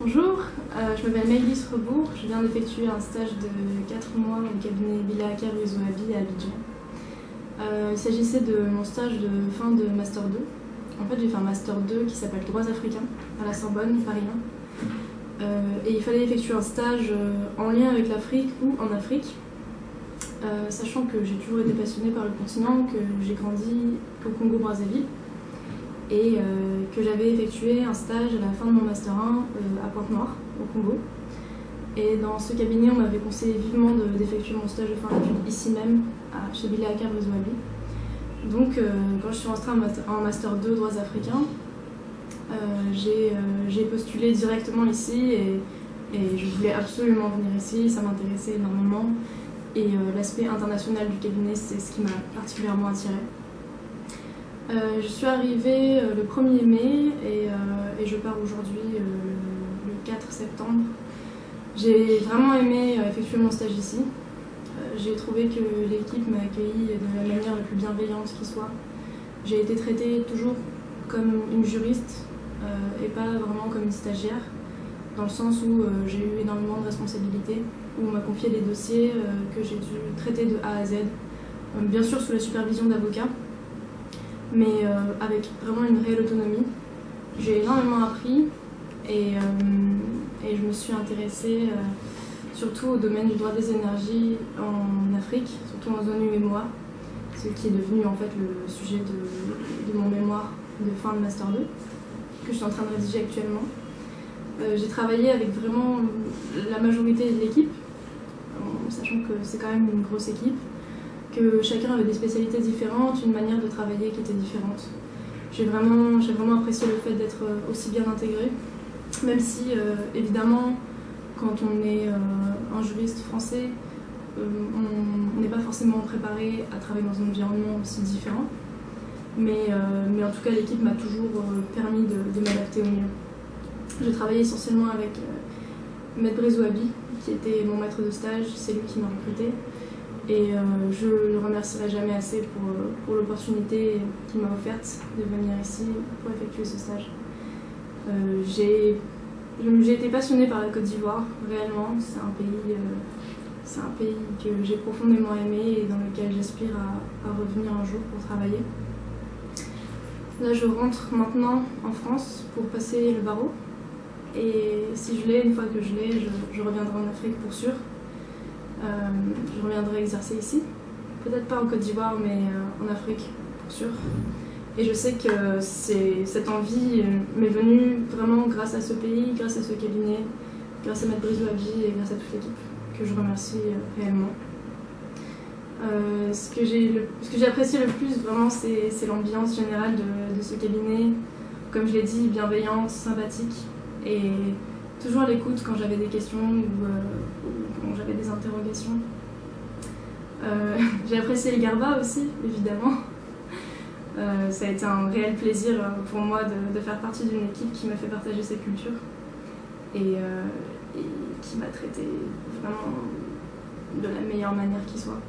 Bonjour, je m'appelle Maëlys Rebourg, je viens d'effectuer un stage de 4 mois au cabinet Villa Akar Rezoabi à Abidjan. Il s'agissait de mon stage de fin de Master 2. En fait, j'ai fait un Master 2 qui s'appelle Droits africains à la Sorbonne, Paris 1. Et il fallait effectuer un stage en lien avec l'Afrique ou en Afrique. Sachant que j'ai toujours été passionnée par le continent, que j'ai grandi au Congo-Brazzaville et que j'avais effectué un stage à la fin de mon Master 1 à Pointe-Noire, au Congo. Et dans ce cabinet, on m'avait conseillé vivement d'effectuer mon stage de fin d'études ici même, chez Villa Akar Rezoabi. Donc quand je suis rentrée en Master 2 Droits africains, j'ai postulé directement ici et je voulais absolument venir ici, ça m'intéressait énormément. Et l'aspect international du cabinet, c'est ce qui m'a particulièrement attirée. Je suis arrivée le 1er mai et je pars aujourd'hui le 4 septembre. J'ai vraiment aimé effectuer mon stage ici. J'ai trouvé que l'équipe m'a accueillie de la manière la plus bienveillante qui soit. J'ai été traitée toujours comme une juriste et pas vraiment comme une stagiaire, dans le sens où j'ai eu énormément de responsabilités, où on m'a confié des dossiers que j'ai dû traiter de A à Z, bien sûr sous la supervision d'avocats, mais avec vraiment une réelle autonomie. J'ai énormément appris et je me suis intéressée surtout au domaine du droit des énergies en Afrique, surtout en zone UEMOA, ce qui est devenu en fait le sujet de mon mémoire de fin de Master 2, que je suis en train de rédiger actuellement. J'ai travaillé avec vraiment la majorité de l'équipe, sachant que c'est quand même une grosse équipe, que chacun avait des spécialités différentes, une manière de travailler qui était différente. J'ai vraiment apprécié le fait d'être aussi bien intégrée, même si évidemment quand on est un juriste français, on n'est pas forcément préparé à travailler dans un environnement aussi différent, mais en tout cas l'équipe m'a toujours permis de m'adapter au mieux. J'ai travaillé essentiellement avec Maître Rezoabi, qui était mon maître de stage, c'est lui qui m'a recrutée. Et je ne le remercierai jamais assez pour l'opportunité qu'il m'a offerte de venir ici pour effectuer ce stage. J'ai été passionnée par la Côte d'Ivoire, réellement. C'est un pays que j'ai profondément aimé et dans lequel j'aspire à revenir un jour pour travailler. Là, je rentre maintenant en France pour passer le barreau. Et si je l'ai, une fois que je l'ai, je reviendrai en Afrique pour sûr. Je reviendrai exercer ici. Peut-être pas en Côte d'Ivoire, mais en Afrique pour sûr. Et je sais que cette envie m'est venue vraiment grâce à ce pays, grâce à ce cabinet, grâce à Maître Rezoabi et grâce à toute l'équipe, que je remercie réellement. Ce que j'ai apprécié le plus, vraiment, c'est l'ambiance générale de ce cabinet. Comme je l'ai dit, bienveillante, sympathique. Et toujours à l'écoute quand j'avais des questions ou quand j'avais des interrogations. J'ai apprécié les Garba aussi, évidemment. Ça a été un réel plaisir pour moi de faire partie d'une équipe qui m'a fait partager cette culture et qui m'a traité vraiment de la meilleure manière qui soit.